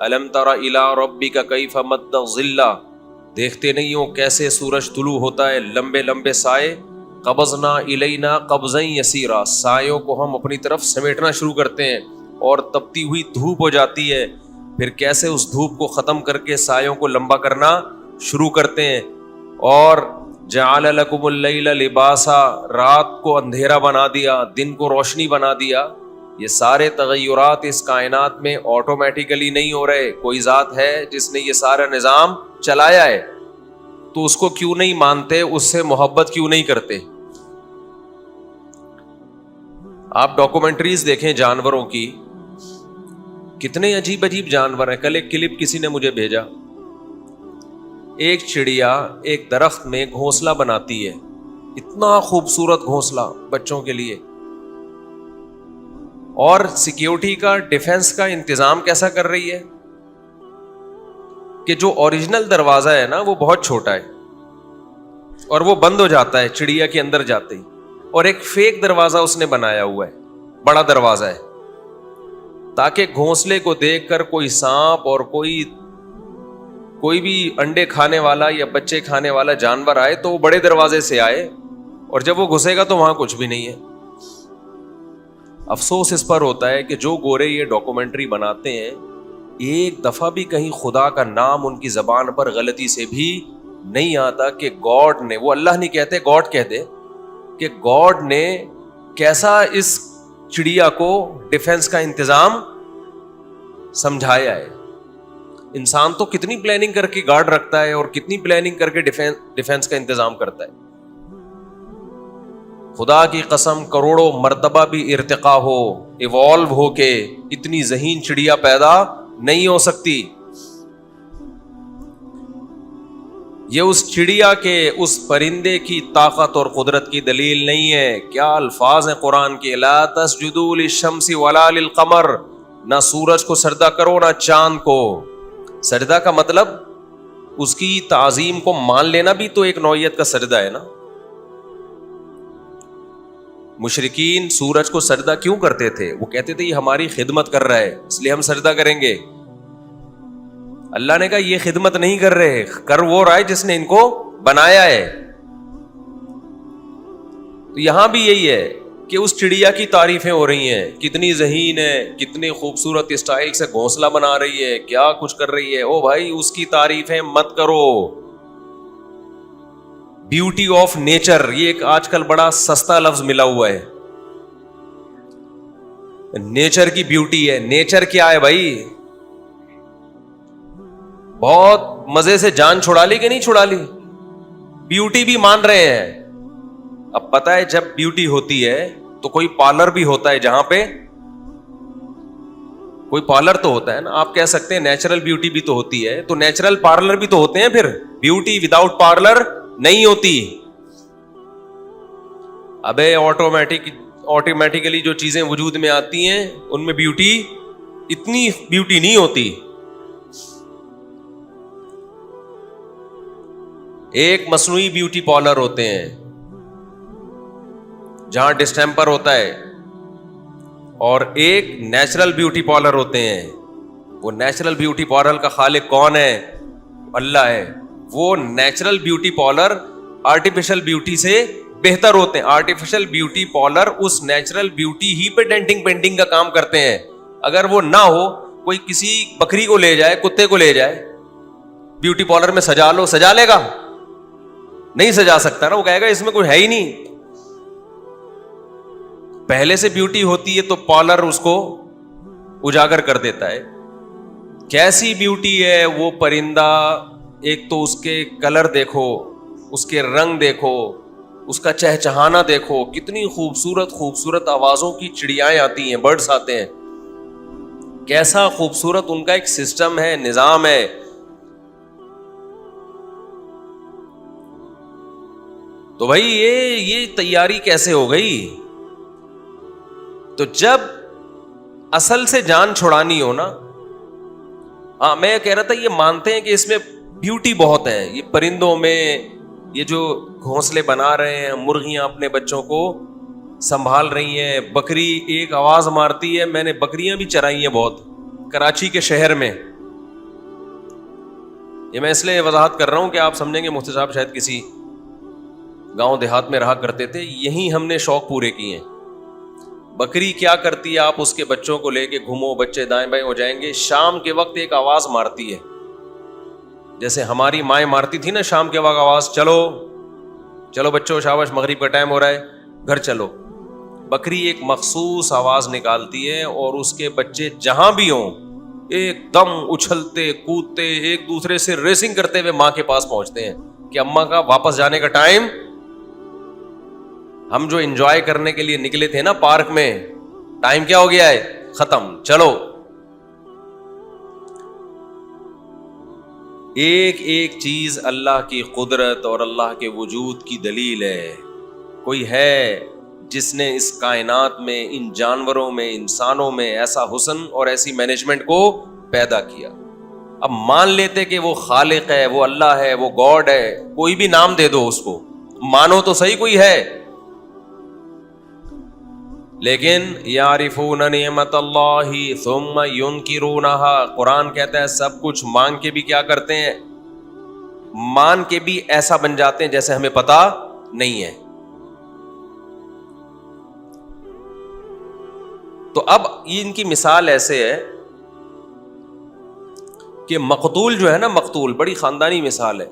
الم تر الی ربک کیف مد الظل، دیکھتے نہیں ہو کیسے سورج طلوع ہوتا ہے، لمبے لمبے سائے، قبضنا الینا قبضا یسیرا، سایوں کو ہم اپنی طرف سمیٹنا شروع کرتے ہیں اور تپتی ہوئی دھوپ ہو جاتی ہے، پھر کیسے اس دھوپ کو ختم کر کے سایوں کو لمبا کرنا شروع کرتے ہیں، اور جعل لکم اللیل لباسا، رات کو اندھیرا بنا دیا، دن کو روشنی بنا دیا۔ یہ سارے تغیرات اس کائنات میں آٹومیٹیکلی نہیں ہو رہے، کوئی ذات ہے جس نے یہ سارا نظام چلایا ہے، تو اس کو کیوں نہیں مانتے، اس سے محبت کیوں نہیں کرتے؟ آپ ڈاکومنٹریز دیکھیں جانوروں کی، کتنے عجیب عجیب جانور ہیں۔ کل ایک کلپ کسی نے مجھے بھیجا، ایک چڑیا ایک درخت میں گھونسلہ بناتی ہے، اتنا خوبصورت گھونسلہ بچوں کے لیے، اور سیکیورٹی کا ڈیفنس کا انتظام کیسا کر رہی ہے کہ جو اوریجنل دروازہ ہے نا وہ بہت چھوٹا ہے اور وہ بند ہو جاتا ہے چڑیا کے اندر جاتے ہی، اور ایک فیک دروازہ اس نے بنایا ہوا ہے، بڑا دروازہ ہے، تاکہ گھونسلے کو دیکھ کر کوئی سانپ اور کوئی بھی انڈے کھانے والا یا بچے کھانے والا جانور آئے تو وہ بڑے دروازے سے آئے، اور جب وہ گھسے گا تو وہاں کچھ بھی نہیں ہے۔ افسوس اس پر ہوتا ہے کہ جو گورے یہ ڈاکومنٹری بناتے ہیں، ایک دفعہ بھی کہیں خدا کا نام ان کی زبان پر غلطی سے بھی نہیں آتا کہ گاڈ نے، وہ اللہ نہیں کہتے، گاڈ کہتے، کہ گاڈ نے کیسا اس چڑیا کو ڈیفنس کا انتظام سمجھایا ہے۔ انسان تو کتنی پلاننگ کر کے گارڈ رکھتا ہے اور کتنی پلاننگ کر کے ڈیفنس کا انتظام کرتا ہے۔ خدا کی قسم کروڑوں مرتبہ بھی ارتقا ہو، ایوالو ہو کے اتنی ذہین چڑیا پیدا نہیں ہو سکتی۔ یہ اس چڑیا کے، اس پرندے کی طاقت اور قدرت کی دلیل نہیں ہے۔ کیا الفاظ ہیں قرآن کے، لا تسجدوا للشمس ولا للقمر، نہ سورج کو سجدہ کرو نہ چاند کو۔ سجدہ کا مطلب اس کی تعظیم کو مان لینا بھی تو ایک نوعیت کا سجدہ ہے نا۔ مشرکین سورج کو سجدہ کیوں کرتے تھے؟ وہ کہتے تھے یہ ہماری خدمت کر رہا ہے اس لیے ہم سجدہ کریں گے۔ اللہ نے کہا یہ خدمت نہیں کر رہے، کر وہ رہا ہے جس نے ان کو بنایا ہے۔ تو یہاں بھی یہی ہے کہ اس چڑیا کی تعریفیں ہو رہی ہیں، کتنی ذہین ہے، کتنے خوبصورت اسٹائل سے گھونسلہ بنا رہی ہے، کیا کچھ کر رہی ہے۔ او بھائی اس کی تعریفیں مت کرو۔ بیوٹی آف نیچر، یہ ایک آج کل بڑا سستا لفظ ملا ہوا ہے، نیچر کی بیوٹی ہے۔ نیچر کیا ہے بھائی؟ بہت مزے سے جان چھڑا لی کہ نہیں چھڑا لی؟ بیوٹی بھی مان رہے ہیں۔ اب پتہ ہے جب بیوٹی ہوتی ہے تو کوئی پارلر بھی ہوتا ہے، جہاں پہ کوئی پارلر تو ہوتا ہے نا، آپ کہہ سکتے ہیں نیچرل بیوٹی بھی تو ہوتی ہے، تو نیچرل پارلر بھی تو ہوتے ہیں، پھر بیوٹی وداؤٹ پارلر نہیں ہوتی۔ ابے آٹومیٹیکلی جو چیزیں وجود میں آتی ہیں ان میں بیوٹی، اتنی بیوٹی نہیں ہوتی۔ ایک مصنوعی بیوٹی پارلر ہوتے ہیں جہاں ڈسٹیمپر ہوتا ہے، اور ایک نیچرل بیوٹی پارلر ہوتے ہیں۔ وہ نیچرل بیوٹی پارلر کا خالق کون ہے؟ اللہ ہے۔ وہ natural beauty parlour artificial beauty سے بہتر ہوتے ہیں۔ آرٹیفیشل بیوٹی پارلر اس نیچرل بیوٹی ہی پہ ڈینٹنگ پینٹنگ کا کام کرتے ہیں۔ اگر وہ نہ ہو، کوئی کسی بکری کو لے جائے، کتے کو لے جائے بیوٹی پارلر میں سجا لو، سجا لے گا؟ نہیں سجا سکتا نا، وہ کہے گا اس میں کوئی ہے ہی نہیں۔ پہلے سے بیوٹی ہوتی ہے تو پارلر اس کو اجاگر کر دیتا ہے۔ کیسی بیوٹی ہے وہ پرندہ، ایک تو اس کے کلر دیکھو، اس کے رنگ دیکھو، اس کا چہچہانا دیکھو، کتنی خوبصورت خوبصورت آوازوں کی چڑیائیں آتی ہیں، برڈز آتے ہیں، کیسا خوبصورت ان کا ایک سسٹم ہے، نظام ہے۔ تو بھائی یہ تیاری کیسے ہو گئی؟ تو جب اصل سے جان چھڑانی ہو نا، ہاں میں کہہ رہا تھا یہ مانتے ہیں کہ اس میں بیوٹی بہت ہے، یہ پرندوں میں، یہ جو گھونسلے بنا رہے ہیں، مرغیاں اپنے بچوں کو سنبھال رہی ہیں، بکری ایک آواز مارتی ہے، میں نے بکریاں بھی چرائی ہیں بہت کراچی کے شہر میں، یہ میں اس لیے وضاحت کر رہا ہوں کہ آپ سمجھیں گے مفتی صاحب شاید کسی گاؤں دیہات میں رہا کرتے تھے. یہی ہم نے شوق پورے کیے ہیں. بکری کیا کرتی ہے, آپ اس کے بچوں کو لے کے گھومو, بچے دائیں بائیں ہو جائیں گے, شام کے وقت ایک آواز مارتی ہے, جیسے ہماری مائیں مارتی تھی نا شام کے وقت آواز, چلو چلو بچوں شاباش مغرب کا ٹائم ہو رہا ہے گھر چلو. بکری ایک مخصوص آواز نکالتی ہے اور اس کے بچے جہاں بھی ہوں ایک دم اچھلتے کودتے ایک دوسرے سے ریسنگ کرتے ہوئے ماں کے پاس پہنچتے ہیں کہ اماں کا واپس جانے کا ٹائم. ہم جو انجوائے کرنے کے لیے نکلے تھے نا پارک میں, ٹائم کیا ہو گیا ہے, ختم, چلو. ایک ایک چیز اللہ کی قدرت اور اللہ کے وجود کی دلیل ہے. کوئی ہے جس نے اس کائنات میں, ان جانوروں میں, انسانوں میں ایسا حسن اور ایسی مینجمنٹ کو پیدا کیا. اب مان لیتے کہ وہ خالق ہے, وہ اللہ ہے, وہ گاڈ ہے, کوئی بھی نام دے دو اس کو, مانو تو صحیح کوئی ہے. لیکن یعرفون نعمت اللہ ثم ینکرونہا, قرآن کہتا ہے سب کچھ مانگ کے بھی کیا کرتے ہیں, مان کے بھی ایسا بن جاتے ہیں جیسے ہمیں پتا نہیں ہے. تو اب یہ ان کی مثال ایسے ہے کہ مقتول جو ہے نا, مقتول بڑی خاندانی مثال ہے.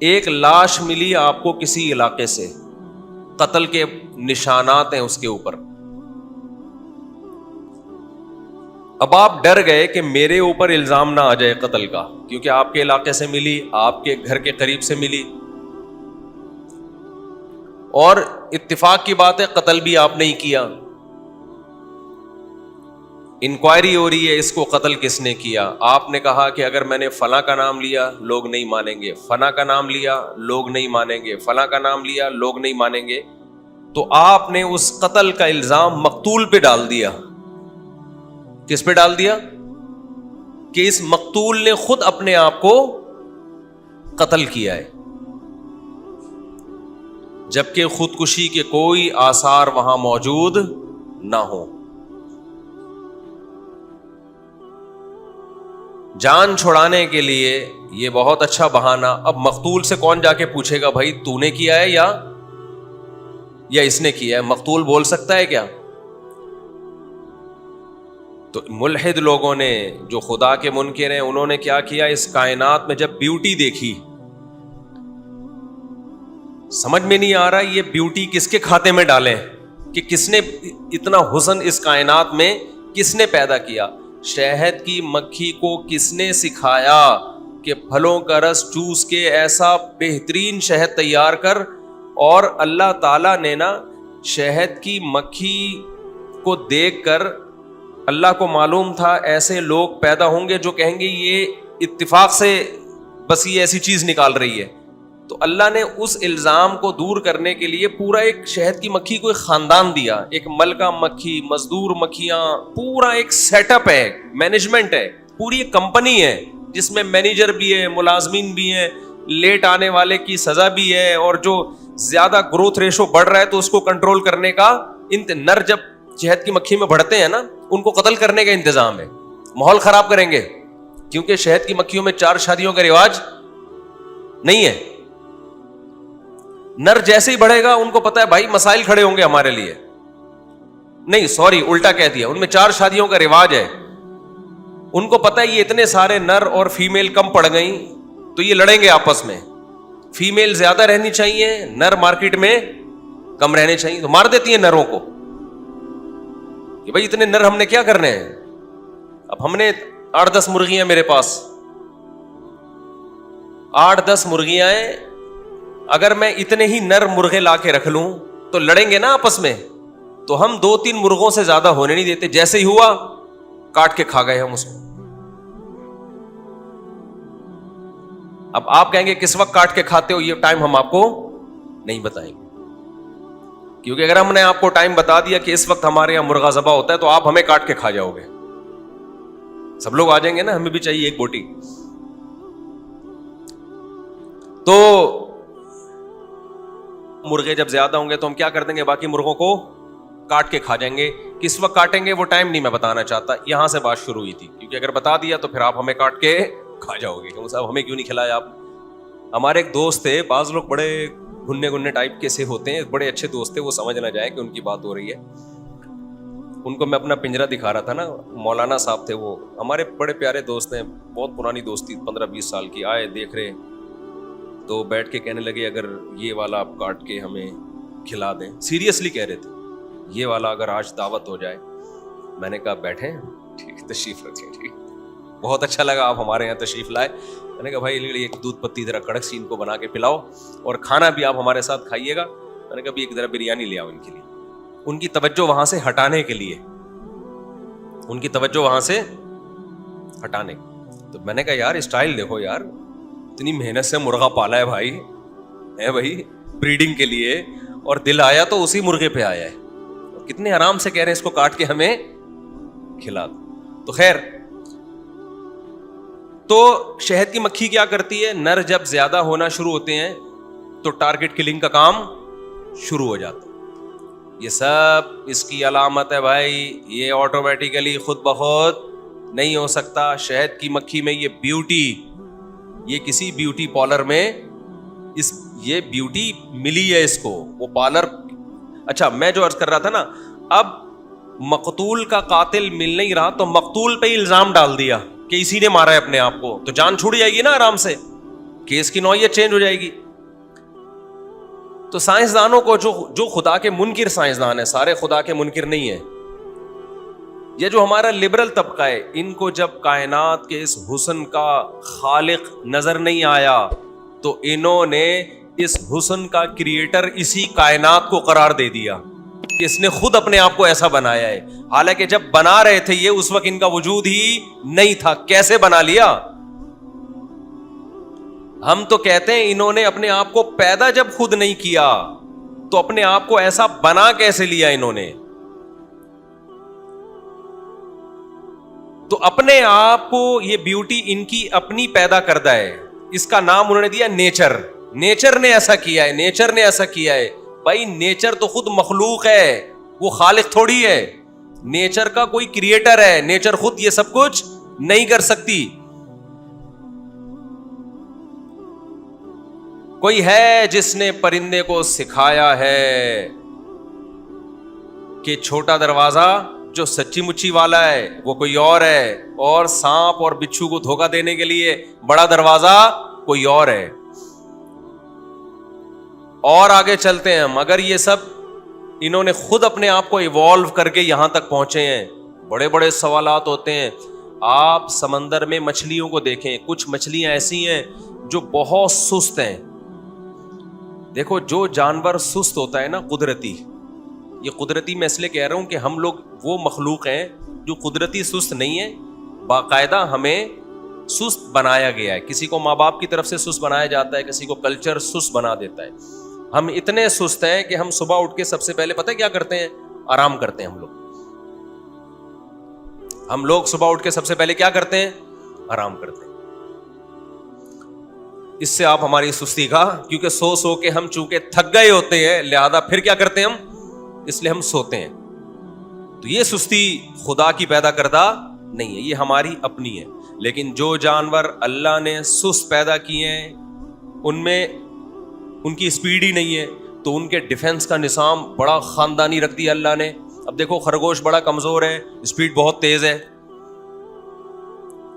ایک لاش ملی آپ کو کسی علاقے سے, قتل کے نشانات ہیں اس کے اوپر. اب آپ ڈر گئے کہ میرے اوپر الزام نہ آ جائے قتل کا, کیونکہ آپ کے علاقے سے ملی, آپ کے گھر کے قریب سے ملی, اور اتفاق کی بات ہے قتل بھی آپ نے ہی کیا. انکوائری ہو رہی ہے اس کو قتل کس نے کیا. آپ نے کہا کہ اگر میں نے فلاں کا نام لیا لوگ نہیں مانیں گے, فلاں کا نام لیا لوگ نہیں مانیں گے, فلاں کا نام لیا لوگ نہیں مانیں گے. تو آپ نے اس قتل کا الزام مقتول پہ ڈال دیا. کس پہ ڈال دیا؟ کہ اس مقتول نے خود اپنے آپ کو قتل کیا ہے, جبکہ خودکشی کے کوئی آثار وہاں موجود نہ ہو. جان چھڑانے کے لیے یہ بہت اچھا بہانہ. اب مقتول سے کون جا کے پوچھے گا بھائی تو نے کیا ہے یا اس نے کیا ہے؟ مقتول بول سکتا ہے کیا؟ تو ملحد لوگوں نے جو خدا کے منکر ہیں انہوں نے کیا کیا, اس کائنات میں جب بیوٹی دیکھی, سمجھ میں نہیں آ رہا یہ بیوٹی کس کے کھاتے میں ڈالیں, کہ کس نے اتنا حسن اس کائنات میں کس نے پیدا کیا. شہد کی مکھی کو کس نے سکھایا کہ پھلوں کا رس چوس کے ایسا بہترین شہد تیار کر, اور اللہ تعالیٰ نے نا شہد کی مکھی کو دیکھ کر اللہ کو معلوم تھا ایسے لوگ پیدا ہوں گے جو کہیں گے یہ اتفاق سے بس یہ ایسی چیز نکال رہی ہے. تو اللہ نے اس الزام کو دور کرنے کے لیے پورا ایک شہد کی مکھی کو ایک خاندان دیا, ایک ملکہ مکھی, مزدور مکھیاں, پورا ایک سیٹ اپ ہے, مینجمنٹ ہے, پوری ایک کمپنی ہے جس میں مینیجر بھی ہے, ملازمین بھی ہیں, لیٹ آنے والے کی سزا بھی ہے, اور جو زیادہ گروتھ ریشو بڑھ رہا ہے تو اس کو کنٹرول کرنے کا نر جب شہد کی مکھی میں بڑھتے ہیں نا ان کو قتل کرنے کا انتظام ہے. ماحول خراب کریں گے کیونکہ شہد کی مکھیوں میں 4 شادیوں کا رواج نہیں ہے. نر جیسے ہی بڑھے گا ان کو پتا ہے بھائی مسائل کھڑے ہوں گے ہمارے لیے, نہیں سوری الٹا کہہ دیا, ان میں 4 شادیوں کا رواج ہے. ان کو پتا ہے یہ اتنے سارے نر اور فیمیل کم پڑ گئیں تو یہ لڑیں گے آپس میں, فیمیل زیادہ رہنی چاہیے, نر مارکیٹ میں کم رہنے چاہیے, تو مار دیتی ہیں نروں کو کہ بھائی اتنے نر ہم نے کیا کرنے ہیں. اب ہم نے 8-10 مرغیاں میرے پاس, 8-10 مرغیاں ہیں, اگر میں اتنے ہی نر مرغے لا کے رکھ لوں تو لڑیں گے نا آپس میں, تو ہم 2-3 مرغوں سے زیادہ ہونے نہیں دیتے. جیسے ہی ہوا کاٹ کے کھا گئے ہم اس کو. اب آپ کہیں گے کس وقت کاٹ کے کھاتے ہو, یہ ٹائم ہم آپ کو نہیں بتائیں گے, کیونکہ اگر ہم نے آپ کو ٹائم بتا دیا کہ اس وقت ہمارے یہاں مرغا ذبح ہوتا ہے تو آپ ہمیں کاٹ کے کھا جاؤ گے. سب لوگ آ جائیں گے نا, ہمیں بھی چاہیے ایک بوٹی. تو مرغے جب زیادہ ہوں گے تو ہم کیا کر دیں گے, باقی مرغوں کو کاٹ کے کھا جائیں گے. کس وقت کاٹیں گے وہ ٹائم نہیں میں بتانا چاہتا, یہاں سے بات شروع ہوئی تھی, کیونکہ اگر بتا دیا تو پھر آپ ہمیں کاٹ کے کھا جاؤ گے. کہ صاحب ہمیں کیوں نہیں کھلایا آپ. ہمارے ایک دوست تھے, بعض لوگ بڑے گھننے ٹائپ کے سے ہوتے ہیں, بڑے اچھے دوست تھے, وہ سمجھ نہ جائے کہ ان کی بات ہو رہی ہے. ان کو میں اپنا پنجرا دکھا رہا تھا نا, مولانا صاحب تھے وہ, ہمارے بڑے پیارے دوست ہیں, بہت پرانی دوستی 15-20 سال کی. آئے دیکھ رہے تو بیٹھ کے کہنے لگے اگر یہ والا آپ کاٹ کے ہمیں کھلا دیں. سیریسلی کہہ رہے تھے, یہ والا اگر آج دعوت ہو جائے. میں نے کہا بیٹھیں, ٹھیک تشریف رکھیں. ٹھیک, بہت اچھا لگا آپ ہمارے یہاں تشریف لائے. میں نے کہا بھائی ایک دودھ پتی ذرا کڑک سی ان کو بنا کے پلاؤ, اور کھانا بھی آپ ہمارے ساتھ کھائیے گا. میں نے کہا ایک ذرا بریانی لے آؤ ان کے لیے, ان کی توجہ وہاں سے ہٹانے کے لیے, ان کی توجہ وہاں سے ہٹانے. تو میں نے کہا یار اسٹائل دیکھو یار, اتنی محنت سے مرغا پالا ہے بھائی, ہے بھائی بریڈنگ کے لیے, اور دل آیا تو اسی مرغے پہ آیا ہے. کتنے آرام سے کہہ رہے ہیں اس کو کاٹ کے ہمیں کھلا دو. تو خیر, تو شہد کی مکھی کیا کرتی ہے, نر جب زیادہ ہونا شروع ہوتے ہیں تو ٹارگٹ کلنگ کا کام شروع ہو جاتا ہے. یہ سب اس کی علامت ہے بھائی, یہ آٹومیٹیکلی خود بخود نہیں ہو سکتا. شہد کی مکھی میں یہ بیوٹی, یہ کسی بیوٹی پارلر میں یہ بیوٹی ملی ہے اس کو, وہ پارلر. اچھا میں جو عرض کر رہا تھا نا, اب مقتول کا قاتل مل نہیں رہا تو مقتول پہ الزام ڈال دیا کہ اسی نے مارا ہے اپنے آپ کو, تو جان چھوٹ جائے گی نا آرام سے, کیس کی نوعیت چینج ہو جائے گی. تو سائنسدانوں کو جو خدا کے منکر سائنسدان ہیں, سارے خدا کے منکر نہیں ہیں, یہ جو ہمارا لبرل طبقہ ہے, ان کو جب کائنات کے اس حسن کا خالق نظر نہیں آیا تو انہوں نے اس حسن کا کریٹر اسی کائنات کو قرار دے دیا کہ اس نے خود اپنے آپ کو ایسا بنایا ہے. حالانکہ جب بنا رہے تھے یہ اس وقت ان کا وجود ہی نہیں تھا. کیسے بنا لیا؟ ہم تو کہتے ہیں انہوں نے اپنے آپ کو پیدا جب خود نہیں کیا تو اپنے آپ کو ایسا بنا کیسے لیا انہوں نے؟ تو اپنے آپ کو یہ بیوٹی ان کی اپنی پیدا کردہ ہے, اس کا نام انہوں نے دیا نیچر. نیچر نے ایسا کیا ہے, نیچر نے ایسا کیا ہے. بھائی نیچر تو خود مخلوق ہے, وہ خالق تھوڑی ہے. نیچر کا کوئی کریٹر ہے, نیچر خود یہ سب کچھ نہیں کر سکتی. کوئی ہے جس نے پرندے کو سکھایا ہے کہ چھوٹا دروازہ جو سچی مچی والا ہے وہ کوئی اور ہے, اور سانپ اور بچھو کو دھوکہ دینے کے لیے بڑا دروازہ کوئی اور ہے. اور آگے چلتے ہیں ہم, اگر یہ سب انہوں نے خود اپنے آپ کو ایوالو کر کے یہاں تک پہنچے ہیں, بڑے بڑے سوالات ہوتے ہیں. آپ سمندر میں مچھلیوں کو دیکھیں, کچھ مچھلیاں ایسی ہیں جو بہت سست ہیں. دیکھو جو جانور سست ہوتا ہے نا قدرتی, یہ قدرتی میں اس لیے کہہ رہا ہوں کہ ہم لوگ وہ مخلوق ہیں جو قدرتی سست نہیں ہے, باقاعدہ ہمیں سست بنایا گیا ہے. کسی کو ماں باپ کی طرف سے سست بنایا جاتا ہے, کسی کو کلچر سست بنا دیتا ہے. ہم اتنے سست ہیں کہ ہم صبح اٹھ کے سب سے پہلے پتہ ہے کیا کرتے ہیں؟ آرام کرتے ہیں. ہم لوگ صبح اٹھ کے سب سے پہلے کیا کرتے ہیں؟ آرام کرتے ہیں. اس سے آپ ہماری سستی کا, کیونکہ سو کے ہم چونکہ تھک گئے ہوتے ہیں لہذا پھر کیا کرتے ہیں ہم, اس لیے ہم سوتے ہیں. تو یہ سستی خدا کی پیدا کردہ نہیں ہے, یہ ہماری اپنی ہے. لیکن جو جانور اللہ نے سست پیدا کیے ہیں ان میں ان کی سپیڈ ہی نہیں ہے, تو ان کے ڈیفنس کا نظام بڑا خاندانی رکھ دیا اللہ نے. اب دیکھو خرگوش بڑا کمزور ہے, سپیڈ بہت تیز ہے.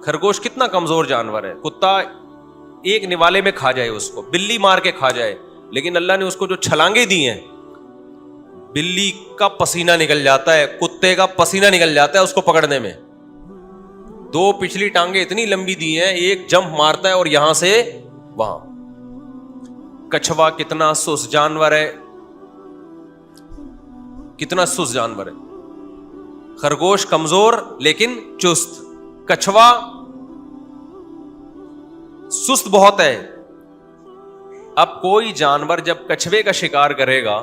خرگوش کتنا کمزور جانور ہے, کتا ایک نوالے میں کھا جائے اس کو, بلی مار کے کھا جائے, لیکن اللہ نے اس کو جو چھلانگیں دی ہیں, بلی کا پسینہ نکل جاتا ہے, کتے کا پسینہ نکل جاتا ہے اس کو پکڑنے میں. دو پچھلی ٹانگیں اتنی لمبی دی ہیں, ایک جمپ مارتا ہے اور یہاں سے وہاں. کچھوا کتنا سست جانور ہے, کتنا سست جانور ہے. خرگوش کمزور لیکن چست, کچھوا سست بہت ہے. اب کوئی جانور جب کچھوے کا شکار کرے گا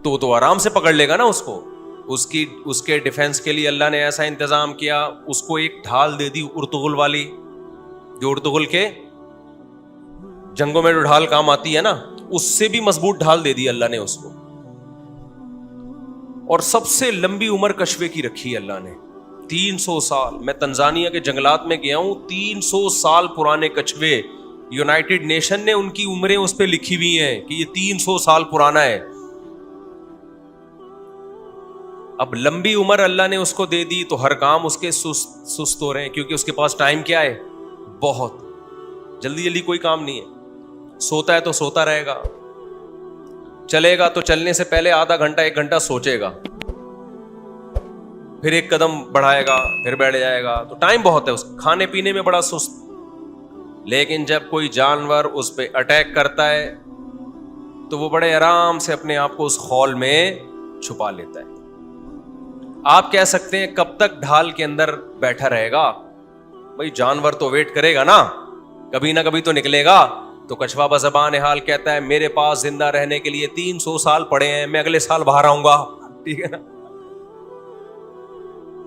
تو آرام سے پکڑ لے گا نا اس کو. اس کے ڈیفenس کے لیے اللہ نے ایسا انتظام کیا, اس کو ایک ڈھال دے دی ارطغرل والی, جو ارطغرل کے جنگوں میں جو ڈھال کام آتی ہے نا, اس سے بھی مضبوط ڈھال دے دی اللہ نے اس کو. اور سب سے لمبی عمر کچھوے کی رکھی اللہ نے, 300 سال. میں تنزانیہ کے جنگلات میں گیا ہوں, 300 سال پرانے کچھوے, یونائٹڈ نیشن نے ان کی عمریں اس پہ لکھی ہوئی ہیں کہ یہ 300 سال پرانا ہے. اب لمبی عمر اللہ نے اس کو دے دی تو ہر کام اس کے سست ہو رہے ہیں, کیونکہ اس کے پاس ٹائم کیا ہے, بہت. جلدی جلدی کوئی کام نہیں ہے. سوتا ہے تو سوتا رہے گا, چلے گا تو چلنے سے پہلے آدھا گھنٹہ 1 گھنٹہ سوچے گا, پھر 1 قدم بڑھائے گا, پھر بیٹھ جائے گا. تو ٹائم بہت ہے. اس کھانے پینے میں بڑا سست. لیکن جب کوئی جانور اس پہ اٹیک کرتا ہے تو وہ بڑے آرام سے اپنے آپ کو اس خول میں چھپا لیتا ہے. آپ کہہ سکتے ہیں کب تک ڈھال کے اندر بیٹھا رہے گا؟ بھائی جانور تو ویٹ کرے گا نا, کبھی نہ کبھی تو نکلے گا. تو کچھوا بزبان حال کہتا ہے میرے پاس زندہ رہنے کے لیے 300 سال پڑے ہیں, میں اگلے سال باہر آؤں گا. ٹھیک ہے نا,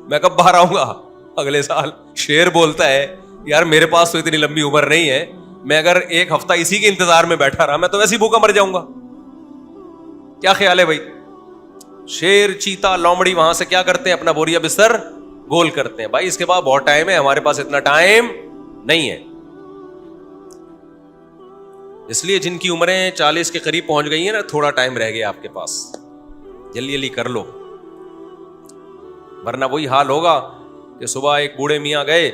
میں کب باہر آؤں گا؟ اگلے سال. شیر بولتا ہے یار میرے پاس تو اتنی لمبی عمر نہیں ہے, میں اگر 1 ہفتہ اسی کے انتظار میں بیٹھا رہا میں تو ویسے ہی بھوکا مر جاؤں گا. کیا خیال ہے بھائی؟ شیر, چیتا, لومڑی وہاں سے کیا کرتے ہیں, اپنا بوریا بستر گول کرتے ہیں. بھائی اس کے بعد بہت ٹائم ہے, ہمارے پاس اتنا ٹائم نہیں ہے. اس لیے جن کی عمریں 40 کے قریب پہنچ گئی ہیں نا, تھوڑا ٹائم رہ گیا آپ کے پاس, جلدی جلدی کر لو, ورنہ وہی حال ہوگا کہ صبح ایک بوڑھے میاں گئے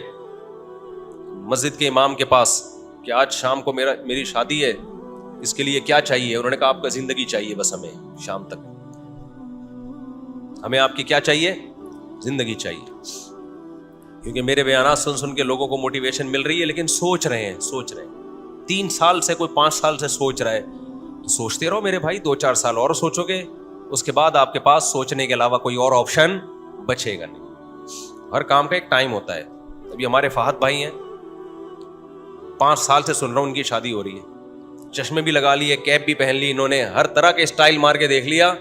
مسجد کے امام کے پاس کہ آج شام کو میری شادی ہے, اس کے لیے کیا چاہیے؟ انہوں نے کہا آپ کا زندگی چاہیے بس, ہمیں شام تک, ہمیں آپ کی کیا چاہیے؟ زندگی چاہیے. کیونکہ میرے بیانات سن کے لوگوں کو موٹیویشن مل رہی ہے, لیکن سوچ رہے ہیں 3 سال سے, کوئی 5 سال سے سوچ رہا ہے. تو سوچتے رہو میرے بھائی, 2-4 سال اور سوچو گے, اس کے بعد آپ کے پاس سوچنے کے علاوہ کوئی اور آپشن بچے گا نہیں. ہر کام کا ایک ٹائم ہوتا ہے. ابھی ہمارے فہد بھائی ہیں, 5 سال سے سن رہا ہوں ان کی شادی ہو رہی ہے, چشمے بھی لگا لیے, کیپ بھی پہن لی انہوں نے, ہر طرح کے اسٹائل مار کے دیکھ لیا,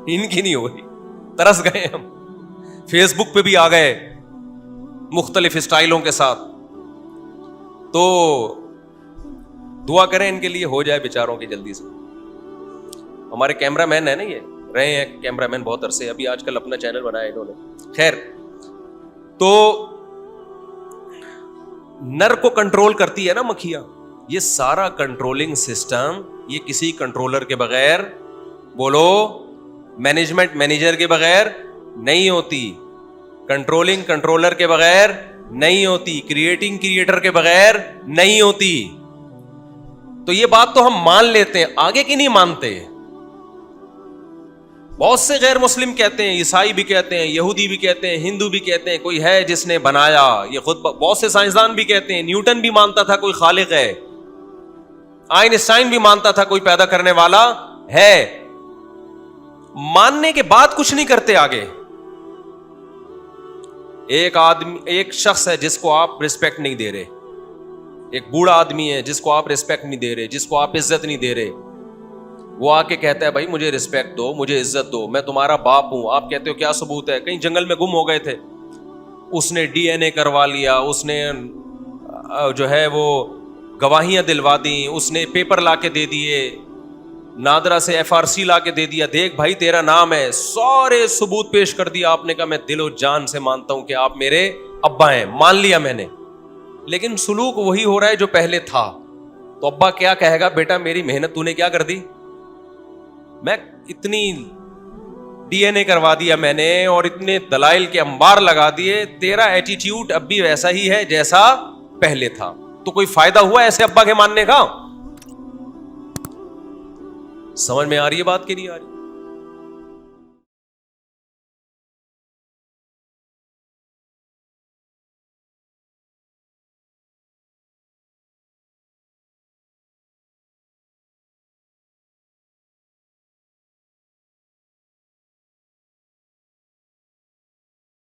ان کی نہیں ہو رہی. ترس گئے ہم, فیس بک پہ بھی آ گئے مختلف اسٹائلوں کے ساتھ. تو دعا کریں ان کے لیے, ہو جائے بیچاروں کی جلدی سے. ہمارے کیمرہ مین ہے نا, یہ رہے ہیں کیمرہ مین بہت عرصے, ابھی آج کل اپنا چینل بنایا انہوں نے. خیر, تو نر کو کنٹرول کرتی ہے نا مکھیاں, یہ سارا کنٹرولنگ سسٹم یہ کسی کنٹرولر کے بغیر, بولو مینجمنٹ مینیجر کے بغیر نہیں ہوتی, کنٹرولنگ کنٹرولر کے بغیر نہیں ہوتی, کریٹنگ کریٹر کے بغیر نہیں ہوتی. تو یہ بات تو ہم مان لیتے ہیں, آگے کی نہیں مانتے. بہت سے غیر مسلم کہتے ہیں, عیسائی بھی کہتے ہیں, یہودی بھی کہتے ہیں, ہندو بھی کہتے ہیں کوئی ہے جس نے بنایا. یہ خود بہت سے سائنسدان بھی کہتے ہیں, نیوٹن بھی مانتا تھا کوئی خالق ہے, آئنسٹائن بھی مانتا تھا کوئی پیدا کرنے والا ہے. ماننے کے بعد کچھ نہیں کرتے آگے. ایک شخص ہے جس کو آپ ریسپیکٹ نہیں دے رہے, ایک بوڑھا آدمی ہے جس کو آپ ریسپیکٹ نہیں دے رہے, جس کو آپ عزت نہیں دے رہے. وہ آ کے کہتا ہے بھائی مجھے ریسپیکٹ دو, مجھے عزت دو, میں تمہارا باپ ہوں. آپ کہتے ہو کیا ثبوت ہے؟ کہیں جنگل میں گم ہو گئے تھے, اس نے DNA کروا لیا, اس نے جو ہے وہ گواہیاں دلوا دی, اس نے پیپر لا کے دے دیے, نادرا سے FRC لا کے دے دیا, دیکھ بھائی تیرا نام ہے, سارے ثبوت پیش کر دیا. آپ نے کہا میں دل و جان سے مانتا ہوں کہ آپ میرے ابا ہیں, مان لیا میں نے. لیکن سلوک وہی ہو رہا ہے جو پہلے تھا. تو ابا کیا کہے گا, بیٹا میری محنت تو نے کیا کر دی, میں اتنی DNA کروا دیا میں نے اور اتنے دلائل کے انبار لگا دیے, تیرا ایٹیٹیوڈ اب بھی ویسا ہی ہے جیسا پہلے تھا. تو کوئی فائدہ ہوا ایسے ابا کے ماننے کا؟ سمجھ میں آ رہی ہے بات کہ نہیں آ رہی؟